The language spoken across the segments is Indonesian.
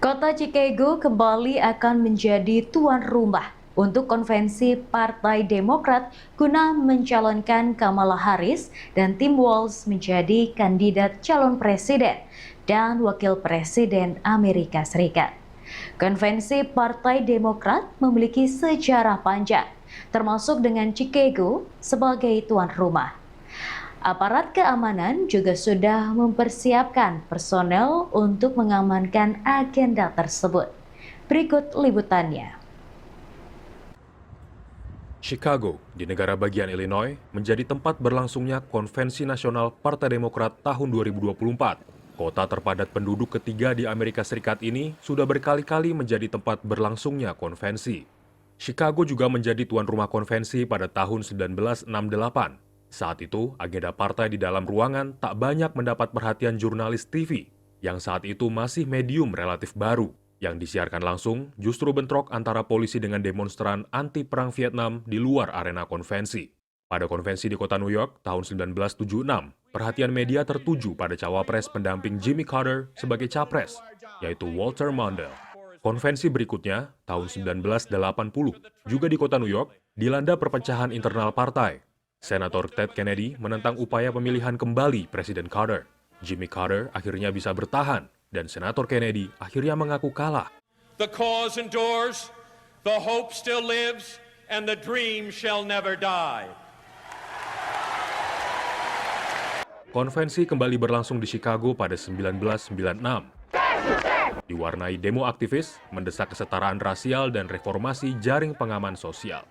Kota Chicago kembali akan menjadi tuan rumah untuk konvensi Partai Demokrat guna mencalonkan Kamala Harris dan Tim Walz menjadi kandidat calon presiden dan wakil presiden Amerika Serikat. Konvensi Partai Demokrat memiliki sejarah panjang, termasuk dengan Chicago sebagai tuan rumah. Aparat keamanan juga sudah mempersiapkan personel untuk mengamankan agenda tersebut. Berikut liputannya. Chicago, di negara bagian Illinois, menjadi tempat berlangsungnya Konvensi Nasional Partai Demokrat tahun 2024. Kota terpadat penduduk ketiga di Amerika Serikat ini sudah berkali-kali menjadi tempat berlangsungnya konvensi. Chicago juga menjadi tuan rumah konvensi pada tahun 1968. Saat itu, agenda partai di dalam ruangan tak banyak mendapat perhatian jurnalis TV, yang saat itu masih medium relatif baru. Yang disiarkan langsung justru bentrok antara polisi dengan demonstran anti-perang Vietnam di luar arena konvensi. Pada konvensi di kota New York tahun 1976, perhatian media tertuju pada cawapres pendamping Jimmy Carter sebagai capres, yaitu Walter Mondale. Konvensi berikutnya, tahun 1980, juga di kota New York, dilanda perpecahan internal partai. Senator Ted Kennedy menentang upaya pemilihan kembali Presiden Carter. Jimmy Carter akhirnya bisa bertahan, dan Senator Kennedy akhirnya mengaku kalah. The cause endures, the hope still lives, and the dream shall never die. Konvensi kembali berlangsung di Chicago pada 1996. Diwarnai demo aktivis, mendesak kesetaraan rasial dan reformasi jaring pengaman sosial.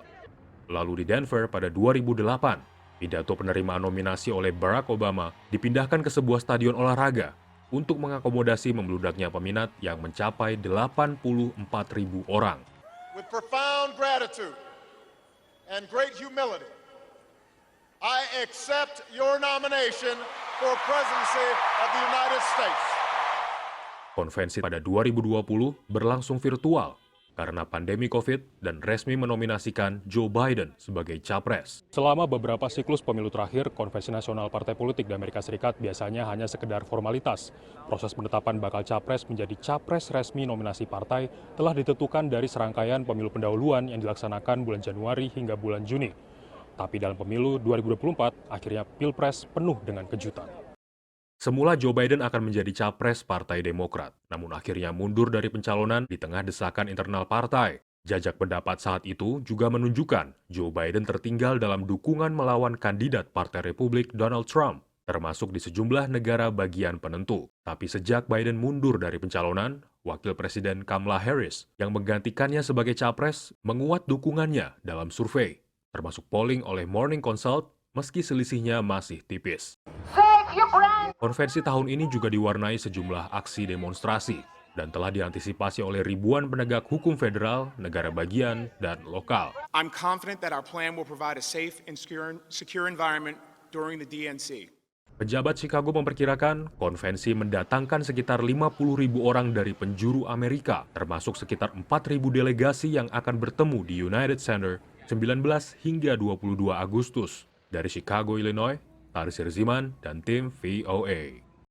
Lalu di Denver pada 2008, pidato penerimaan nominasi oleh Barack Obama dipindahkan ke sebuah stadion olahraga untuk mengakomodasi membludaknya peminat yang mencapai 84.000 orang. With profound gratitude and great humility, I accept your nomination for presidency of the United States. Konvensi pada 2020 berlangsung virtual karena pandemi COVID dan resmi menominasikan Joe Biden sebagai capres. Selama beberapa siklus pemilu terakhir, Konvensi Nasional Partai Politik di Amerika Serikat biasanya hanya sekedar formalitas. Proses penetapan bakal capres menjadi capres resmi nominasi partai telah ditentukan dari serangkaian pemilu pendahuluan yang dilaksanakan bulan Januari hingga bulan Juni. Tapi dalam pemilu 2024, akhirnya Pilpres penuh dengan kejutan. Semula Joe Biden akan menjadi capres Partai Demokrat, namun akhirnya mundur dari pencalonan di tengah desakan internal partai. Jajak pendapat saat itu juga menunjukkan Joe Biden tertinggal dalam dukungan melawan kandidat Partai Republik Donald Trump, termasuk di sejumlah negara bagian penentu. Tapi sejak Biden mundur dari pencalonan, Wakil Presiden Kamala Harris yang menggantikannya sebagai capres menguat dukungannya dalam survei, termasuk polling oleh Morning Consult, meski selisihnya masih tipis. Konvensi tahun ini juga diwarnai sejumlah aksi demonstrasi dan telah diantisipasi oleh ribuan penegak hukum federal, negara bagian, dan lokal. I'm confident that our plan will provide a safe and secure environment during the DNC. Pejabat Chicago memperkirakan konvensi mendatangkan sekitar 50.000 orang dari penjuru Amerika, termasuk sekitar 4.000 delegasi yang akan bertemu di United Center 19 hingga 22 Agustus. Dari Chicago, Illinois, Taris Herziman dan tim VOA.